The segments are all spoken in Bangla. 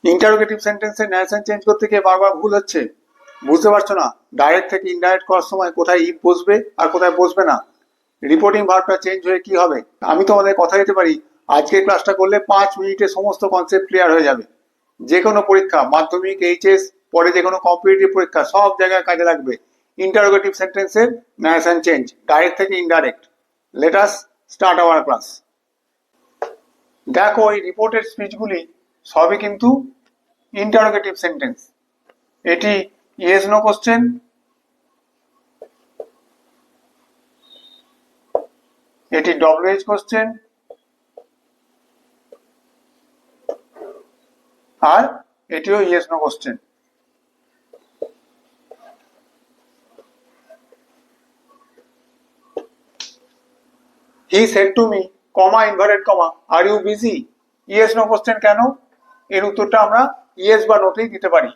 ইন্টারোগেটিভ সেন্টেন্সে ন্যারেশন চেঞ্জ করতে গিয়ে বারবার ভুল হচ্ছে, বুঝতে পারছো না ডাইরেক্ট থেকে ইনডাইরেক্ট করার সময় কোথায় ইফ বসবে আর কোথায় বসবে না, রিপোর্টিং ভার্বটা চেঞ্জ হয়ে কি হবে। আমি তোমাদের কথা দিতে পারি আজকের ক্লাসটা করলে 5 মিনিটে সমস্ত কনসেপ্ট ক্লিয়ার হয়ে যাবে। যে কোনো পরীক্ষা, মাধ্যমিক, এইচএস, পরে যে কোনো কম্পিটিটিভ পরীক্ষা, সব জায়গায় কাজে লাগবে ইন্টারোগেটিভ সেন্টেন্সের ন্যারেশন চেঞ্জ, ডাইরেক্ট থেকে indirect. Let us start our class. দেখো এই রিপোর্টেড স্পিচগুলি সবই কিন্তু ইন্টারোগেটিভ সেন্টেন্স। এটি ইয়েস নো কোশ্চেন, এটি ডব্লিউএইচ কোশ্চেন, আর এটিও yes no question. He said to me, comma inverted comma, are you busy? Yes no question কেন? এর উত্তরটা আমরা ইয়েস বা নোতেই দিতে পারি।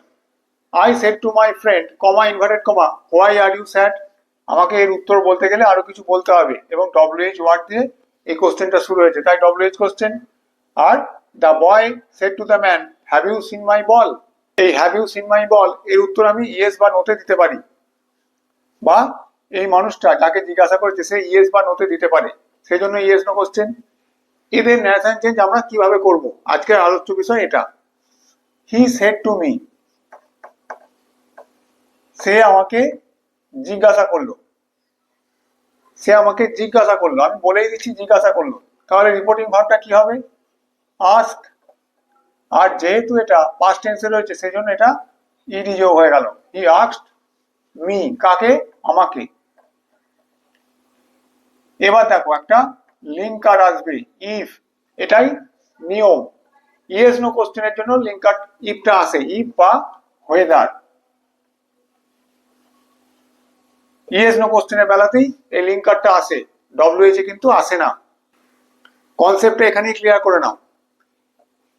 I said to my friend, comma inverted comma, why are you sad? আমাকে এর উত্তর বলতে গেলে আরো কিছু বলতে হবে এবং ডব্লিউএইচ ওয়ার্ড দিয়ে এই কোশ্চেনটা শুরু হয়েছে, তাই ডব্লিউএইচ কোশ্চেন। আর the boy said to the man, have you seen my ball? এই have you seen my ball এর উত্তর আমি ইয়েস বা নোতে দিতে পারি, বা এই মানুষটা যাকে জিজ্ঞাসা করেছে সে ইয়েস বা নোতে দিতে পারে, সেই জন্য ইয়েস নো কোশ্চেন। এদের ন্যারেশন চেঞ্জ আমরা কিভাবে করব, আজকের আলোচ্য বিষয় এটা। হি সেড টু মি, সে আমাকে জিজ্ঞাসা করলো, সে আমাকে জিজ্ঞাসা করলো, আমি বলেই দিচ্ছি জিজ্ঞাসা করলো, তাহলে রিপোর্টিং ভার্বটা কি হবে? আস্ক। আর যেহেতু এটা পাস্ট টেন্সে রয়েছে সেই জন্য এটা ইডি যোগ হয়ে গেল। হি আস্কড মি, কাকে? আমাকে। এবার দেখো একটা লিঙ্কার আসবে ইফ, এটাই নিয়ম। ইয়েস নো কোশ্চেনের জন্য লিঙ্কার ইফটা আসে, ইফ বা ওয়েদার। ইয়েস নো কোশ্চেনের বেলাতেই এই লিঙ্কারটা আসে, ডব্লিউএইচ এ কিন্তু আসে না। কনসেপ্টটা এখানেই ক্লিয়ার করে নাও।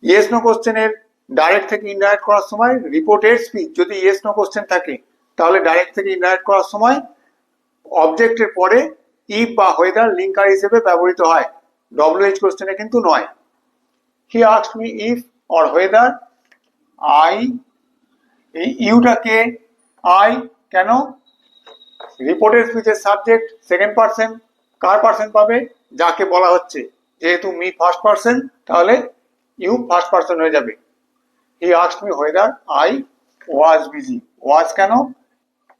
ইয়েস নো কোশ্চেনের ডাইরেক্ট থেকে ইনডাইরেক্ট করার সময় রিপোর্টেড স্পিচ যদি ইয়েস নো কোশ্চেন থাকে, তাহলে ডাইরেক্ট থেকে ইনডাইরেক্ট করার সময় অবজেক্টের পরে ইফ বা ওয়েদার লিঙ্কার হিসেবে ব্যবহৃত হয়, ডব্লিউএইচ কোশ্চেনে কিন্তু নয়। He asked me if or whether I, এই ইউটাকে আই কেন? রিপোর্টেড স্পিচের সাবজেক্ট সেকেন্ড পারসন, কার পারসন পাবে? যাকে বলা হচ্ছে। যেহেতু মি ফার্স্ট পারসন, তাহলে ইউ ফার্স্ট পারসন হয়ে যাবে। He asked me whether I was busy. Was কেন?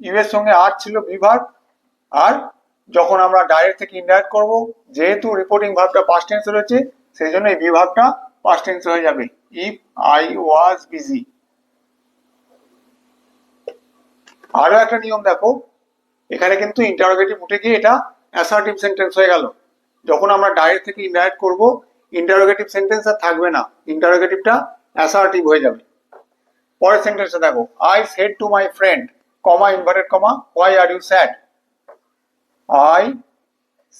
ইউ এর সঙ্গে আর ছিল বিভার্ব, আর যখন আমরা ডাইরেক্ট থেকে ইনডাইরেক্ট করব, যেহেতু রিপোর্টিং ভার্বটা পাস্ট টেন্সে রয়েছে সেই জন্য এই বিভার্বটা পাস্ট টেন্সে হয়ে যাবে, ইফ আই ওয়াজ বিজি। আরো একটা নিয়ম দেখো, এখানে কিন্তু ইন্টারোগেটিভ উঠে গিয়ে এটা অ্যাসার্টিভ সেন্টেন্স হয়ে গেল। যখন আমরা ডাইরেক্ট থেকে ইনডাইরেক্ট করব, ইন্টারোগেটিভ সেন্টেন্স আর থাকবে না, ইন্টারোগেটিভটা অ্যাসার্টিভ হয়ে যাবে। পরের সেন্টেন্সে দেখো, I said to my friend, comma inverted comma, why are you sad? I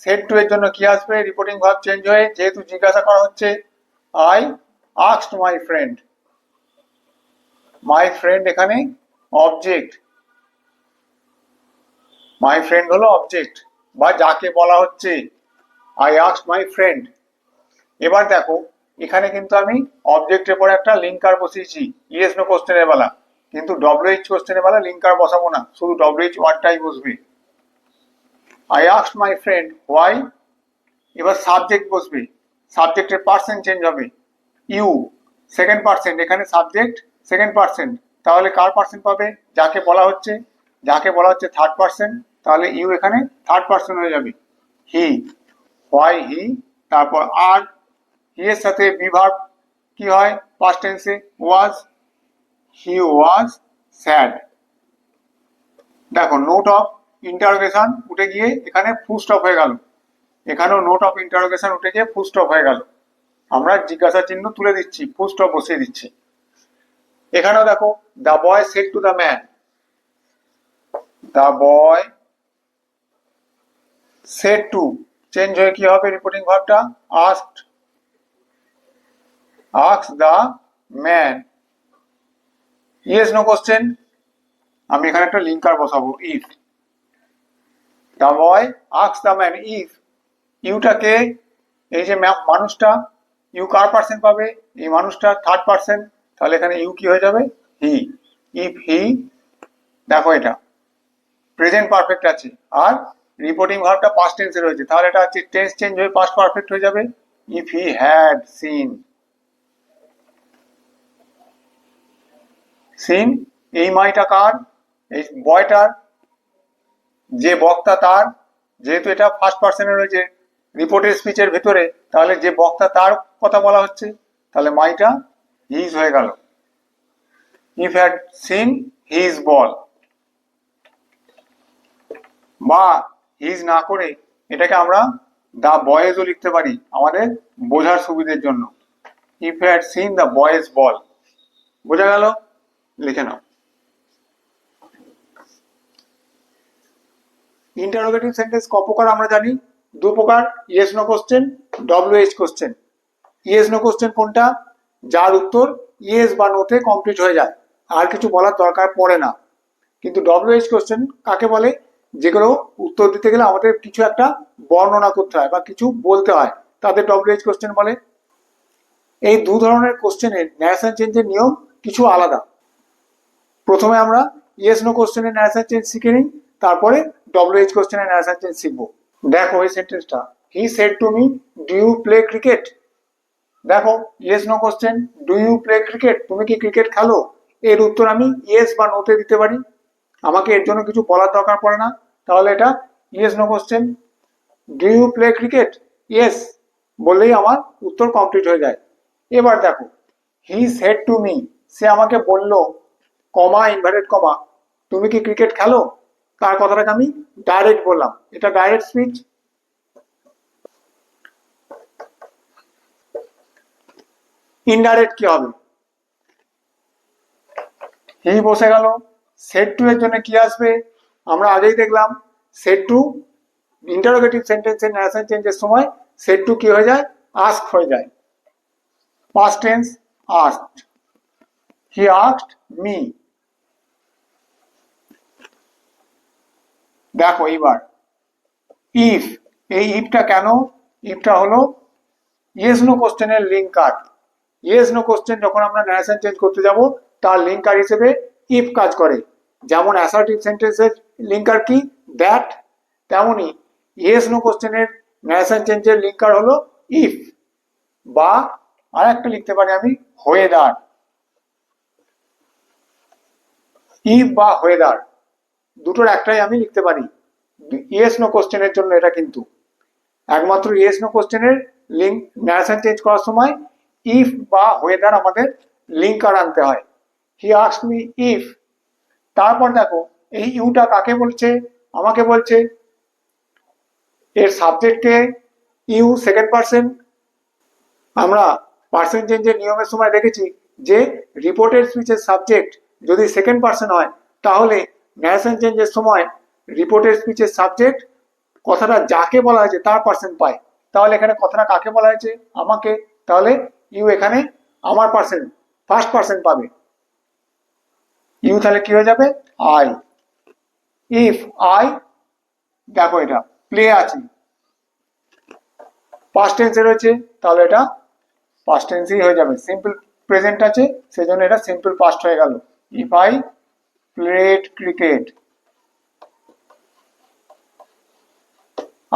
said to এর জন্য কি আসবে? রিপোর্টিং ভার্ব চেঞ্জ হয়ে, যেহেতু জিজ্ঞাসা করা হচ্ছে, I asked my friend. My friend এখানে অবজেক্ট, মাই ফ্রেন্ড হলো অবজেক্ট বা যাকে বলা হচ্ছে, আই আস্কড মাই ফ্রেন্ড। এবার দেখো এখানে কিন্তু আমি অবজেক্টের পরে একটা লিঙ্কার বসিয়েছি ইয়েস নো কোশ্চেনের বেলা, কিন্তু ডব্লিউএইচ কোশ্চেনের বেলা লিঙ্কার বসাবো না, শুধু ডব্লিউএইচ ওয়ার্ডটাই বসবে। I asked my friend why, এবার সাবজেক্ট বসবে, সাবজেক্টের পার্সন চেঞ্জ হবে, ইউ সেকেন্ড পার্সন, এখানে সাবজেক্ট সেকেন্ড পার্সন, তাহলে কার পার্সন পাবে? যাকে বলা হচ্ছে, যাকে বলা হচ্ছে থার্ড পার্সন, তাহলে ইউ এখানে থার্ড পার্সন হয়ে যাবে। হি, হোয়াই হি, তারপর আর, হি এর সাথে বিভার্ব কি হয় পাস্ট টেন্সে? Was, he was sad. দেখো নোট অফ ইন্টারোগেশন উঠে গিয়ে এখানে ফুল স্টপ হয়ে গেল, এখানেও নোট অফ ইন্টারোগেশন উঠে গিয়ে ফুল স্টপ হয়ে গেল। আমরা জিজ্ঞাসা চিহ্ন তুলে দিচ্ছি, ফুল স্টপ বসিয়ে দিচ্ছি। এখানেও দেখো, the boy said to the man, the boy said to change হয়ে কি হবে রিপোর্টিং ভার্বটা? Asked, asked the man. Yes no question, আমি এখানে একটা লিঙ্কার বসাবো, if. The boy asked the man if, ইউটাকে, এই যে মানুষটা, ইউ কার পার্সন পাবে? এই মানুষটা থার্ড পার্সন, তাহলে এখানে ইউ কি হয়ে যাবে, হি। ইফ হি, দেখো এটা প্রেজেন্ট পারফেক্ট আছে আর রিপোর্টিং ভার্বটা পাস্ট টেন্সে রয়েছে, তাহলে এটা হচ্ছে টেন্স চেঞ্জ হয়ে পাস্ট পারফেক্ট হয়ে যাবে। If he had seen, seen, এই মাইটা কার, এই বয়টার, যে বক্তা তার, যেহেতু এটা ফার্স্ট পার্সনে রয়েছে রিপোর্টের স্পিচের ভিতরে, তাহলে যে বক্তা তার কথা বলা হচ্ছে, তাহলে মাইটা হিজ হয়ে গেল। ইফ হ্যাড সিন হিজ বল, বা হিজ না করে এটাকে আমরা দা বয়েজও লিখতে পারি আমাদের বোঝার সুবিধের জন্য। If had seen the boys ball, বোঝা গেল? লিখে নাও। ইন্টারোগেটিভ সেন্টেন্স ক প্রকার আমরা জানি, দু প্রকার, yes no question, WH question. Yes no question কোনটা, যার উত্তর ইয়েস বা নোতে কমপ্লিট হয়ে যায়, আর কিছু বলার দরকার পড়ে না। কিন্তু ডব্লিউএইচ কোশ্চেন কাকে বলে, যেগুলো উত্তর দিতে গেলে আমাদের কিছু একটা বর্ণনা করতে হয় বা কিছু বলতে হয়, তাদের ডব্লিউএইচ কোশ্চেন বলে। এই দু ধরনের কোশ্চেনের ন্যারেশন চেঞ্জের নিয়ম কিছু আলাদা। প্রথমে আমরা ইয়েস নো কোশ্চেনের ন্যারেশন চেঞ্জ শিখে নিই, তারপরে ডব্লিউএইচ কোশ্চেনের ন্যারেশন চেঞ্জ শিখবো। দেখো এই সেন্টেন্সটা, he said to me do you play cricket. দেখো yes no question, do you play cricket, তুমি কি ক্রিকেট খেলো, এর উত্তর আমি ইয়েস বা নোতে দিতে পারি, আমাকে এর জন্য কিছু বলার দরকার পড়ে না, তাহলে এটা yes no question. Do you play cricket, yes বললেই আমার উত্তর কমপ্লিট হয়ে যায়। এবার দেখো হি সেড টু মি, সে আমাকে বলল, কমা ইনভার্টেড কমা, তুমি কি ক্রিকেট খেলো, তার কথাটাকে আমি ডাইরেক্ট বললাম, এটা ডাইরেক্ট স্পিচ। ইনডাইরেক্ট কি হবে, হি বসে গেল, সেড টু এর জন্য কি আসবে, আমরা আগেই দেখলাম সেড টু ইন্টারোগেটিভ সেন্টেন্সের ন্যারেশন চেঞ্জের সময় সেড টু কি হয়ে যায়, আস্ক হয়ে যায়। পাস্ট টেন্স আস্কড, হি আস্কড মি। দেখো এইবার ইফ, এই ইফটা কেন, ইফটা হলো ইয়েস নো কোশ্চেনের লিঙ্কার। ইয়েস নো কোশ্চেন যখন আমরা ন্যারেশন চেঞ্জ করতে যাব, তার লিঙ্কার হিসেবে ইফ কাজ করে। যেমন অ্যাসার্টিভ সেন্টেন্সের লিঙ্কার কি, দ্যাট, তেমনি ইয়েস নো কোশ্চেনের ন্যারেশন চেঞ্জের লিঙ্কার হলো ইফ, বা আর একটা লিখতে পারি আমি হোয়েদার। ইফ বা হোয়েদার দুটোর একটাই আমি লিখতে পারি ইয়েস নো কোশ্চেনের জন্য। এটা কিন্তু একমাত্র ইয়েস নো কোশ্চেনের লিঙ্ক ন্যারেশন চেঞ্জ করার সময় ইফ বা হোয়েদার আমাদের লিঙ্কার আনতে হয়। হি আস্কড মি ইফ, তারপর দেখো এই ইউটা কাকে বলছে, আমাকে বলছে, এর সাবজেক্টে ইউ সেকেন্ড পারসন। আমরা পার্সন চেঞ্জের নিয়মের সময় দেখেছি যে রিপোর্টেড স্পিচের সাবজেক্ট যদি সেকেন্ড পারসন হয়, তাহলে ন্যারেশন চেঞ্জের সময় রিপোর্টেড স্পিচের সাবজেক্ট কথাটা যাকে বলা হয়েছে তার পার্সন পায়। তাহলে এখানে কথাটা কাকে বলা হয়েছে, আমাকে, তাহলে ইউ এখানে আমার পার্সন ফার্স্ট পার্সন পাবে, ইউ তাহলে কি হয়ে যাবে, আই। ইফ আই, দেখো এটা প্লে আছে, পাস্ট টেন্সে রয়েছে, তাহলে এটা পাস্ট টেন্সই হয়ে যাবে, সিম্পল প্রেজেন্ট আছে সেজন্য এটা সিম্পল পাস্ট হয়ে গেল। If I played cricket.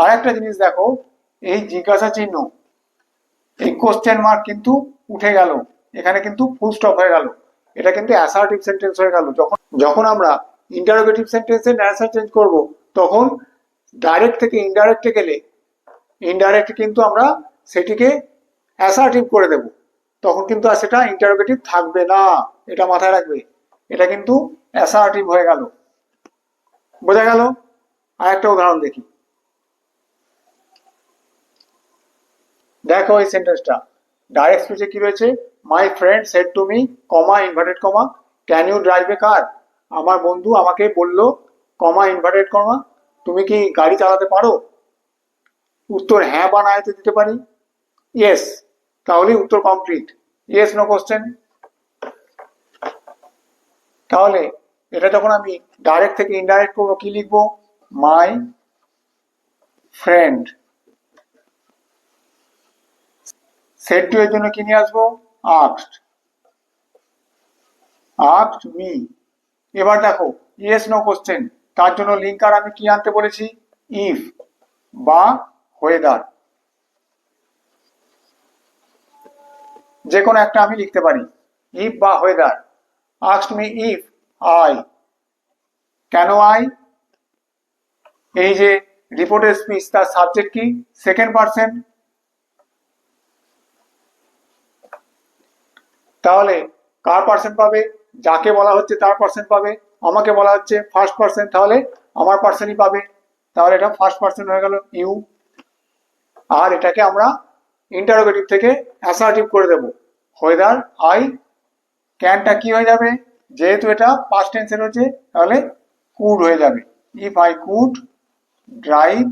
আর একটা জিনিস দেখো, এই জিজ্ঞাসা চিহ্ন, এই কোশ্চেন মার্ক কিন্তু উঠে গেল, এখানে কিন্তু ফুল স্টপ হয়ে গেল, এটা কিন্তু অ্যাসার্টিভ সেন্টেন্স হয়ে গেল। যখন যখন আমরা ইন্টারোগেটিভ সেন্টেন্সের ন্যারেশন চেঞ্জ করব, তখন ডাইরেক্ট থেকে ইনডাইরেক্টে গেলে ইনডাইরেক্ট কিন্তু আমরা সেটিকে অ্যাসার্টিভ করে দেব, তখন কিন্তু আর সেটা ইন্টারোগেটিভ থাকবে না, এটা মাথায় রাখবে, এটা কিন্তু অ্যাসার্টিভ হয়ে গেল। বোঝা গেল? আর একটা উদাহরণ দেখি, দেখো এই সেন্টেন্সটা ডাইরেক্ট স্পিচে কি রয়েছে, my friend said to me, comma inverted comma, can you drive a car, আমার বন্ধু আমাকে বললো, কমা ইনভার্টেড কমা, তুমি কি গাড়ি চালাতে পারো, উত্তর হ্যাঁ বা না এতে দিতে পারি, ইয়েস, তাহলে উত্তর কমপ্লিট, ইয়েস নো কোশ্চেন। তাহলে এটা যখন আমি ডাইরেক্ট থেকে ইনডাইরেক্ট করবো, কি লিখবো, মাই ফ্রেন্ড। সেড টু এর জন্য কি নিয়ে আসবো, আস্কড, আস্কড মি। এবার দেখো ইয়েস নো কোশ্চেন, তার জন্য লিঙ্কার আমি কি আনতে বলেছি, ইফ বা হোয়েদার, যে কোনো একটা আমি লিখতে পারি, ইফ বা whether. Asked me if I, কেন আই, এই যে রিপোর্টের স্পিচ তার সাবজেক্ট কি, সেকেন্ড পারসন, তাহলে কার পার্সন পাবে, যাকে বলা হচ্ছে তার পার্সন পাবে, আমাকে বলা হচ্ছে ফার্স্ট পার্সন, তাহলে আমার পার্সনই পাবে, তাহলে এটা ফার্স্ট পার্সন হয়ে গেল ইউ। আর এটাকে আমরা ইন্টারোগেটিভ থেকে অ্যাসার্টিভ করে দেব, হোয়েদার আই, ক্যানটা কি হয়ে যাবে, যেহেতু এটা পাস্ট টেন্সের হচ্ছে তাহলে কুড হয়ে যাবে, if I could drive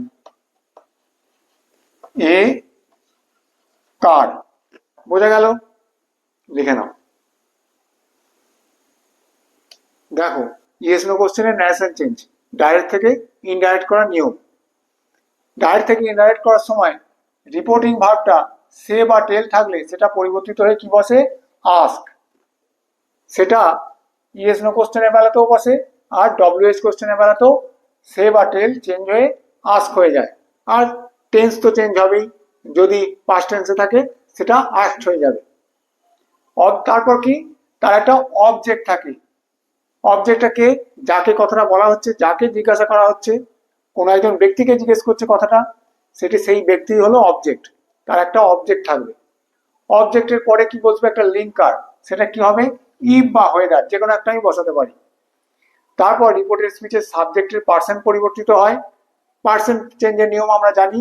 a কার। বোঝা গেল, লিখে নাও। দেখো ইয়েস নো কোশ্চেনের ন্যারেশন চেঞ্জ, ডাইরেক্ট থেকে ইনডাইরেক্ট করার নিয়ম। ডাইরেক্ট থেকে ইনডাইরেক্ট করার সময় রিপোর্টিং ভার্বটা সে বা টেল থাকলে সেটা পরিবর্তিত হয়ে কি বসে, আস্ক। সেটা ইয়েস নো কোশ্চেনের বেলাতেও বসে, আর ডব্লিউএস কোশ্চেনের বেলাতেও সে বা টেল চেঞ্জ হয়ে আস্ক হয়ে যায়। আর টেন্স তো চেঞ্জ হবেই, যদি পাস্ট টেন্সে থাকে সেটা আস্কড হয়ে যাবে। তারপর কি, তার একটা অবজেক্ট থাকে, অবজেক্টটা কে, যাকে কথাটা বলা হচ্ছে, যাকে জিজ্ঞাসা করা হচ্ছে, কোনো একজন ব্যক্তিকে জিজ্ঞেস করছে কথাটা, সেটি সেই ব্যক্তি হলো অবজেক্ট, তার একটা অবজেক্ট থাকবে। অবজেক্টের পরে কি বসবে, একটা লিঙ্কার, সেটা কি হবে, ইফ বা হোয়েদার, যে কোনো একটা আমি বসাতে পারি। তারপর রিপোর্টের স্পিচের সাবজেক্টের পার্সন পরিবর্তিত হয়, পার্সন চেঞ্জের নিয়ম আমরা জানি,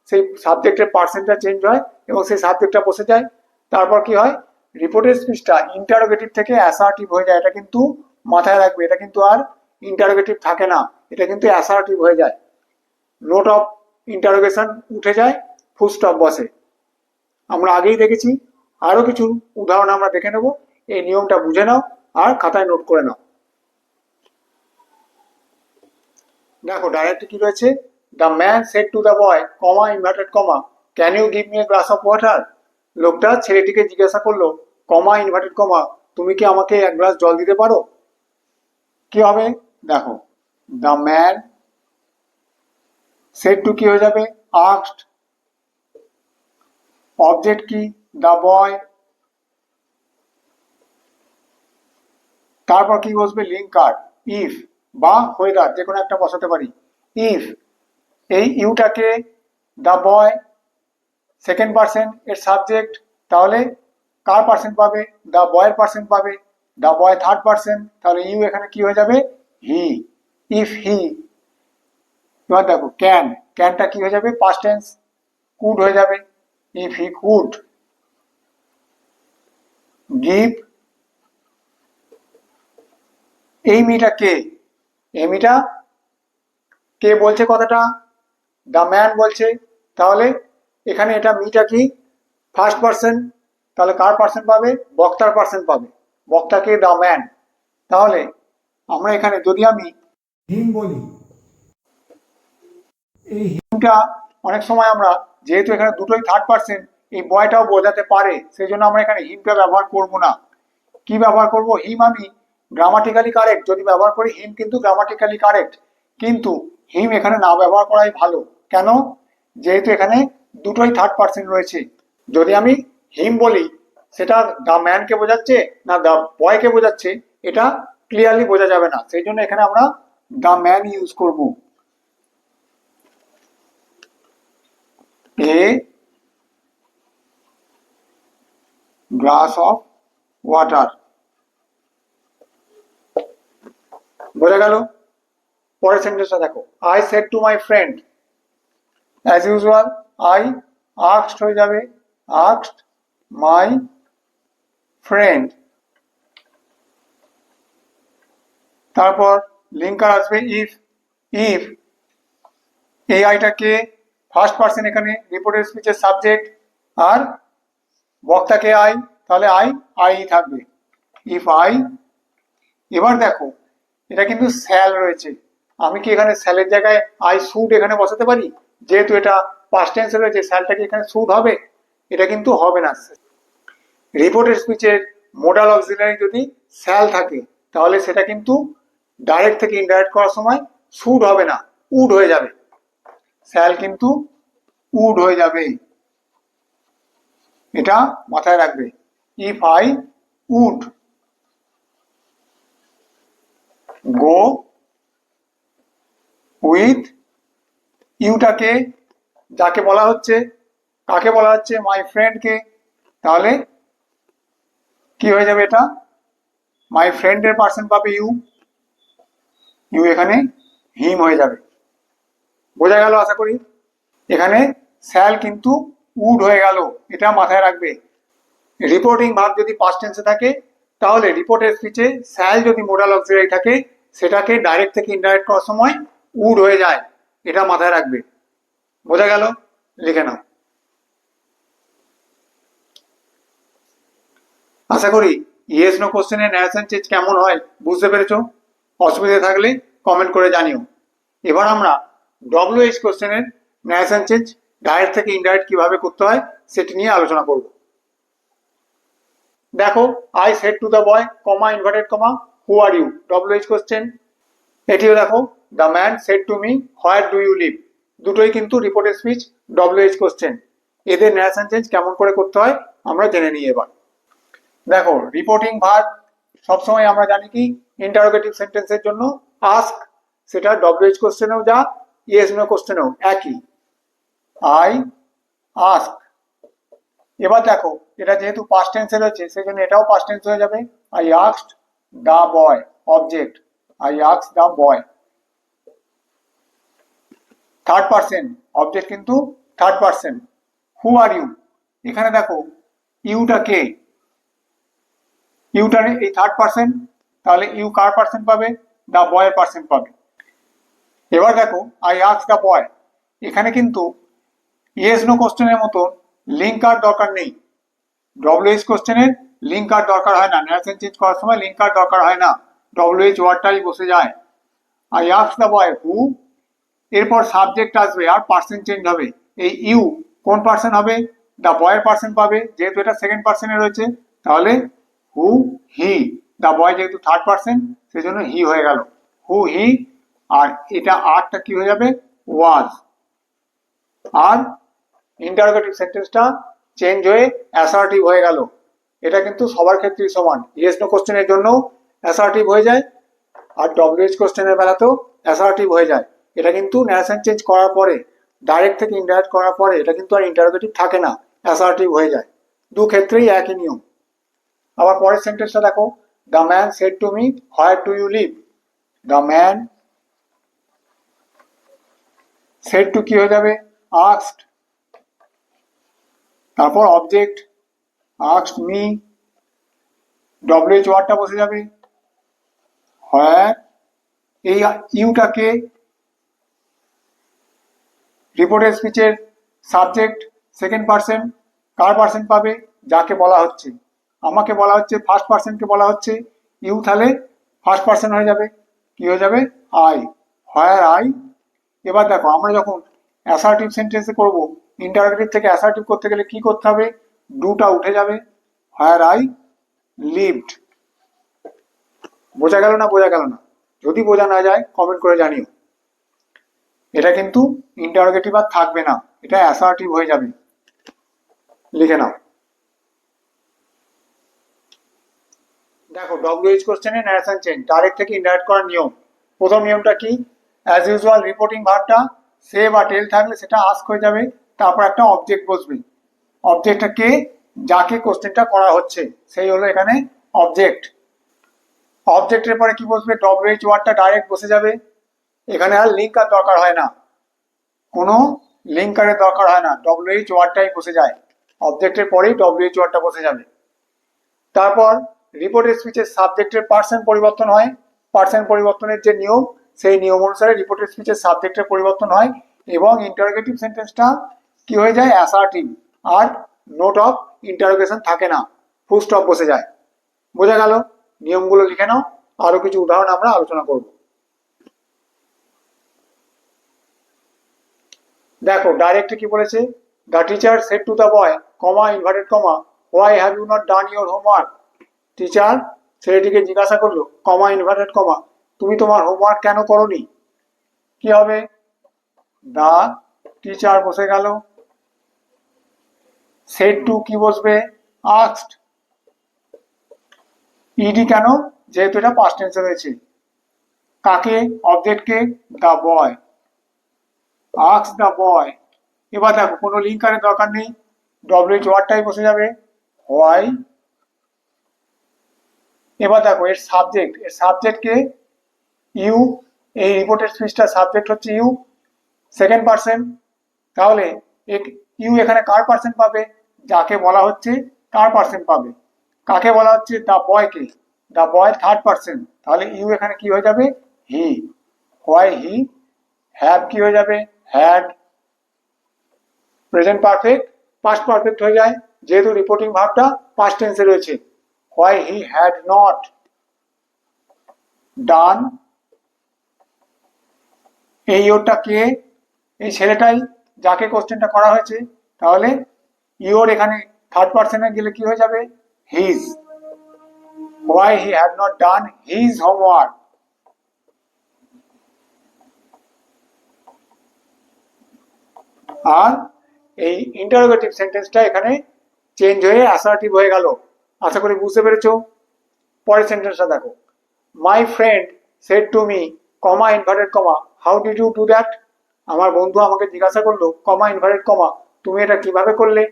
সেই সাবজেক্টের পার্সনটা চেঞ্জ হয় এবং সেই সাবজেক্টটা বসে যায়। তারপর কি হয়, রিপোর্টের স্পিচটা ইন্টারোগেটিভ থেকে অ্যাসার্টিভ হয়ে যায়, এটা কিন্তু মাথায় রাখবে, এটা কিন্তু আর ইন্টারোগেটিভ থাকে না, এটা কিন্তু অ্যাসার্টিভ হয়ে যায়, নোট অফ ইন্টারোগেশন উঠে যায়, ফুল স্টপ বসে। আমরা আগেই দেখেছি, আরো কিছু উদাহরণ আমরা দেখে নেব, এই নিয়মটা বুঝে নাও আর খাতায় নোট করে নাও। দেখো ডাইরেক্ট কি রয়েছে, the man said to the boy, comma inverted comma, can you give me a glass of water. লোকটা ছেলেটিকে জিজ্ঞাসা করলো, কমা ইনভার্টেড কমা, তুমি কি আমাকে এক গ্লাস জল দিতে পারো। কি হবে, দেখো দ্য ম্যান সেড টু কি হয়ে যাবে, আস্কড, অবজেক্ট কি, দ্য বয়, তারপর কি বসবে, লিঙ্কার, ইফ বা হোয়েদার, যে কোনো একটা বসাতে পারি। ইফ, এই ইউটাকে দ্য বয় সেকেন্ড পার্সন এর সাবজেক্ট, তাহলে কার পার্সন পাবে, দ্য বয়ের পার্সন পাবে, দ্য বয় থার্ড পার্সন, তাহলে ইউ এখানে কি হয়ে যাবে, হি। ইফ হি, এবার দেখো ক্যান, ক্যানটা কি হয়ে যাবে, পাস্ট টেন্স, কুড হয়ে যাবে, ইফ হি কুড গিভ, এই মিটা কে, এই মিটা কে বলছে কথাটা, দ্য ম্যান বলছে, তাহলে এখানে এটা মিটা কি, ফার্স্ট পার্সন, তাহলে কার পার্সন পাবে, বক্তার পার্সন পাবে, বক্তাকে দ্য ম্যান। তাহলে আমরা এখানে যদি আমি হিম বলি, এই হিমটা অনেক সময় আমরা, যেহেতু এখানে দুটোই থার্ড পার্সন, এই বয়টাও বোঝাতে পারে, সেই জন্য আমরা এখানে হিমটা ব্যবহার করব না। কি ব্যবহার করব, হিম আমি গ্রামাটিক্যালি কারেক্ট যদি ব্যবহার করি, হিম কিন্তু গ্রামাটিক্যালি কারেক্ট, কিন্তু হিম এখানে না ব্যবহার করাই ভালো। কেন, যেহেতু এখানে দুটোই থার্ড পার্সন রয়েছে। যদি আমি হিম বলি, সেটা দ্য ম্যানকে বোঝাচ্ছে না দ্য বয়কে বোঝাচ্ছে, এটা ক্লিয়ারলি বোঝা যাবে না, সেই জন্য এখানে আমরা দ্য ম্যান ইউজ করব। এ গ্লাস অফ ওয়াটার, বোঝা গেল। পরের সেন্টেন্সটা দেখো, I said to my friend, as usual I asked হয়ে যাবে, আস্কড মাই ফ্রেন্ড, তারপর লিঙ্কার আসবে ইফ, ইফ এই আইটাকে ফার্স্ট পার্সন, এখানে রিপোর্টের স্পিচের সাবজেক্ট, আর বক্তাকে আই, তাহলে আই আই থাকবে, ইফ আই। এবার দেখো এটা কিন্তু স্যাল রয়েছে, আমি কি এখানে স্যালের জায়গায় আই শুড এখানে বসাতে পারি, যেহেতু এটা পাস্ট টেন্সে রয়েছে, স্যালটা কি এখানে শুড হবে, এটা কিন্তু হবে না। রিপোর্টের স্পিচের মোডাল অক্সিলারি যদি শ্যাল থাকে তাহলে সেটা কিন্তু ডাইরেক্ট থেকে ইনডাইরেক্ট করার সময় শুড হবে না, উড হয়ে যাবে। শ্যাল কিন্তু উড হয়ে যাবে, এটা মাথায় রাখবে। If I would go with, ইউটাকে যাকে বলা হচ্ছে, কাকে বলা হচ্ছে, মাই ফ্রেন্ডকে, তাহলে কি হয়ে যাবে, এটা মাই ফ্রেন্ডের পার্সন পাবে ইউ, ইউ এখানে হিম হয়ে যাবে। বোঝা গেল আশা করি। এখানে শ্যাল কিন্তু উড হয়ে গেল, এটা মাথায় রাখবে। রিপোর্টিং ভার্ব যদি পাস্ট টেন্সে থাকে তাহলে রিপোর্টের স্পিচে শ্যাল যদি মোডাল অক্সিলারি থাকে সেটাকে ডাইরেক্ট থেকে ইনডাইরেক্ট করার সময় উড হয়ে যায়, এটা মাথায় রাখবে। বোঝা গেল? লিখে নাও। আশা করি ইয়েস নো কোশ্চেনের ন্যারেশন চেঞ্জ কেমন হয় বুঝতে পেরেছো। অসুবিধা থাকলে কমেন্ট করে জানিও। এবার আমরা ডব্লিউএইচ কোশ্চেনের ন্যারেশন চেঞ্জ ডাইরেক্ট থেকে ইনডাইরেক্ট কিভাবে করতে হয় সেটি নিয়ে আলোচনা করব। দেখো, I said to the boy, comma inverted comma, who are you, WH question. এটিও দেখো, the man said to me, where do you live, দুটোই কিন্তু রিপোর্টেড স্পিচ ডব্লিউএইচ কোশ্চেন। এদের ন্যারেশন চেঞ্জ কেমন করে করতে হয় আমরা জেনে নিই এবার। দেখো, রিপোর্টিং ভার্ব সবসময় আমরা জানি কি ইন্টারোগেটিভ সেন্টেন্সের জন্য আস্ক, সেটা ডব্লিউএইচ কোশ্চেনেও যা ইয়েস নো কোশ্চেনেও একই, আই আস্ক। এবার দেখো, এটা যেহেতু পাস্ট টেন্সে রয়েছে সেজন্য এটাও পাস্ট টেন্স হয়ে যাবে, I asked the boy, object, I asked the boy. Third person, object কিন্তু third person. Who are you, এখানে দেখো ইউটা কে, ইউটার এই থার্ড পার্সন, তাহলে ইউ কার পার্সন পাবে, দা বয়ের পার্সন পাবে। এবার দেখো, আই আস্ক দা বয়, এখানে কিন্তু ইয়েস নো কোশ্চেনের মতো লিঙ্ক আর দরকার নেই। ডব্লিউএইচ কোশ্চেনের লিঙ্ক আর দরকার হয় না, ন্যারেশন চেঞ্জ করার সময় লিঙ্ক আর দরকার হয় না, ডব্লিউএইচ ওয়ার্ডটাই বসে যায়। আই আস্ক দা বয় হু, এরপর সাবজেক্ট আসবে আর পার্সন চেঞ্জ হবে। এই ইউ কোন পার্সন হবে, দা বয়ের পার্সন পাবে, যেহেতু এটা সেকেন্ড পার্সনে রয়েছে তাহলে হু হি, দা বয় যেহেতু থার্ড পার্সন সেজন্য হি হয়ে গেল, হু হি। আর এটা আরটা কি হয়ে যাবে, ওয়াজ। আর ইন্টারোগেটিভ সেন্টেন্সটা চেঞ্জ হয়ে অ্যাসার্টিভ হয়ে গেল। এটা কিন্তু সবার ক্ষেত্রেই সমান, ইয়েস নো কোশ্চেনের জন্য অ্যাসার্টিভ হয়ে যায় আর ডব্লিউএইচ কোশ্চেনের বেলাতেও অ্যাসার্টিভ হয়ে যায়। এটা কিন্তু ন্যারেশন চেঞ্জ করার পরে, ডাইরেক্ট থেকে ইনডাইরেক্ট করার পরে এটা কিন্তু আর ইন্টারোগেটিভ থাকে না, অ্যাসার্টিভ হয়ে যায়। দু ক্ষেত্রেই একই নিয়ম। আবার পরের সেন্টেন্সটা দেখো, the man said to me, where do you live, the man said to কি হয়ে যাবে, আস্কড, তারপর অবজেক্ট আস্কড মি, ডব্লিউএইচ ওয়ার্ডটা বসে যাবে, হোয়ার, এই ইউটাকে রিপোর্টেড স্পিচের সাবজেক্ট সেকেন্ড পার্সন, কার পার্সন পাবে, যাকে বলা হচ্ছে। আমাকে বলা হচ্ছে, ফার্স্ট পার্সনকে বলা হচ্ছে, ইউ তাহলে ফার্স্ট পার্সন হয়ে যাবে, কি হয়ে যাবে, আই, হোয়ার আই। এবার দেখো, আমরা যখন অ্যাসার্টিভ সেন্টেন্সে করব, ইন্টারোগেটিভ থেকে অ্যাসার্টিভ করতে গেলে কি করতে হবে, ডুটা উঠে যাবে, হোয়ার আই লিভড। বোঝা গেল না, বোঝা গেল না? যদি বোঝা না যায় কমেন্ট করে জানিও। এটা কিন্তু ইন্টারোগেটিভ আর থাকবে না, এটা অ্যাসার্টিভ হয়ে যাবে, লিখে নাও। দেখো, ডব্লিউএইচ কোশ্চেনে ন্যারেশন চেঞ্জ ডাইরেক্ট থেকে ইনডাইরেক্ট করার নিয়ম। প্রথম নিয়মটা কি, অ্যাজ ইউজুয়াল রিপোর্টিং ভার্বটা সে বা টেল থাকলে সেটা আস্ক হয়ে যাবে, তারপর একটা অবজেক্ট বসবে। অবজেক্টটা কে, যাকে কোশ্চেনটা করা হচ্ছে সেই হলো এখানে অবজেক্ট। অবজেক্টের পরে কি বসবে, ডব্লিউএইচ ওয়ার্ডটা ডাইরেক্ট বসে যাবে। এখানে আর লিঙ্ক আর দরকার হয় না, কোনো লিঙ্কারের দরকার হয় না, ডব্লিউএইচ ওয়ার্ডটাই বসে যায়। অবজেক্টের পরেই ডব্লিউএইচ ওয়ার্ডটা বসে যাবে। তারপর রিপোর্টেড স্পিচের সাবজেক্টের পার্সন পরিবর্তন হয়। পার্সন পরিবর্তনের যে নিয়ম, সেই নিয়ম অনুসারে রিপোর্টেড স্পিচের সাবজেক্টের পরিবর্তন হয় এবং ইন্টারোগেটিভ সেন্টেন্সটা কি হয়ে যায়, অ্যাসার্টিভ। আর নোট অফ ইন্টারোগেশন থাকে না, ফুল স্টপ বসে যায়। বোঝা গেল? নিয়মগুলো লিখে নাও, আরো কিছু উদাহরণ আমরা আলোচনা করব। দেখো, ডাইরেক্ট কি বলেছে, the teacher said to the boy, comma inverted comma, why have you not done your homework. Teacher ছেলেটিকে জিজ্ঞাসা করলো, কমা ইনভার্টেড কমা, তুমি তোমার হোমওয়ার্ক কেন করোনি? কি হবে? দা টিচার বসে গেল। সেড টু কি বসবে? আস্কড। ইডি কেন? যেহেতু এটা পাস্ট টেন্সে রয়েছে। কাকে? অবজেক্টকে, দা বয়। আস্ক দা বয়। এবার দেখো কোনো লিঙ্কারের দরকার নেই, ডব্লিউএইচ ওয়ার্ডটাই বসে যাবে, হোয়াই। এবার দেখো এর সাবজেক্টকে ইউ, এই রিপোর্টের স্পিচটার সাবজেক্ট হচ্ছে ইউ, সেকেন্ড পার্সন। তাহলে ইউ এখানে কার পার্সন পাবে? যাকে বলা হচ্ছে তার পার্সন পাবে। কাকে বলা হচ্ছে? দা বয়কে। দা বয় থার্ড পার্সন, তাহলে ইউ এখানে কি হয়ে যাবে? হি। হোয়াই হি হ্যাভ কি হয়ে যাবে? Had. Present perfect past perfect হয়ে যায় যেহেতু রিপোর্টিং ভার্বটা পাস্ট টেন্সে রয়েছে। হোয়াই হি হ্যাড নট ডান। এই ইওরটা কে? এই ছেলেটাই, যাকে কোশ্চেনটা করা হয়েছে। তাহলে ইওর এখানে থার্ড পার্সনে গেলে কি হয়ে যাবে? His. Why he had not done his homework. আর এই ইন্টারোগেটিভ সেন্টেন্সটা এখানে চেঞ্জ হয়ে অ্যাসার্টিভ হয়ে গেল। আশা করি বুঝতে পেরেছো। পরের সেন্টেন্সটা দেখো, my friend said to me, comma inverted comma, how did you do that? আমার বন্ধু আমাকে জিজ্ঞাসা করলো, কমা ইনভার্টেড কমা, তুমি এটা কিভাবে করলে?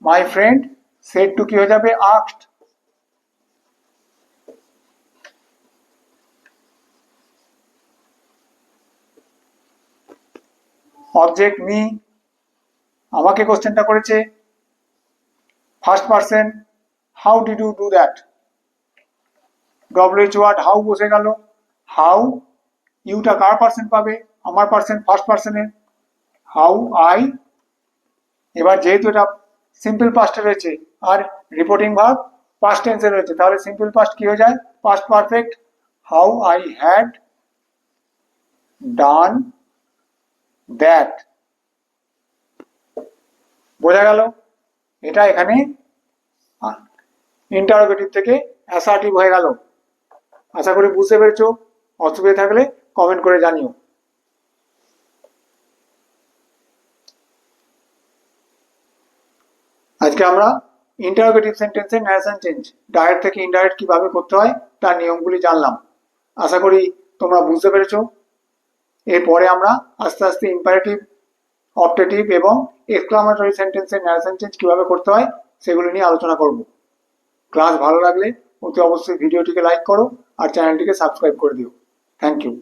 মাই ফ্রেন্ড সেড টু কি হয়ে যাবে? আস্কড। অবজেক্ট মি, আমাকে কোশ্চেনটা করেছে, first person, how did you do that? WH word how বসে গেল, হাউ। ইউটা কার পার্সন পাবে? আমার পার্সন, ফার্স্ট পার্সনের, হাউ আই। এবার যেহেতু এটা সিম্পল পাস্টে রয়েছে আর রিপোর্টিং ভার্ব পাস্ট টেন্সে রয়েছে, তাহলে সিম্পল পাস্ট কি হয়ে যায়? Past perfect. How I had done that. বোঝা গেল? এটা এখানে ইন্টারোগেটিভ থেকে অ্যাসার্টিভ হয়ে গেল। আশা করি বুঝতে পেরেছো। অসুবিধা থাকলে কমেন্ট করে জানিও। আজকে আমরা ইন্টারোগেটিভ সেন্টেন্সের ন্যারেশন চেঞ্জ ডাইরেক্ট থেকে ইনডাইরেক্ট কিভাবে করতে হয় তার নিয়মগুলি জানলাম। আশা করি তোমরা বুঝতে পেরেছো। এরপরে আমরা আস্তে আস্তে ইম্পারেটিভ, অপটেটিভ এবং এক্সক্লামেটরি সেন্টেন্সের ন্যারেশন চেঞ্জ কিভাবে করতে হয় সেগুলো নিয়ে আলোচনা করব। ক্লাস ভালো লাগলে অতি অবশ্যই ভিডিওটিকে লাইক করো আর চ্যানেলটিকে সাবস্ক্রাইব করে দিও। Thank you.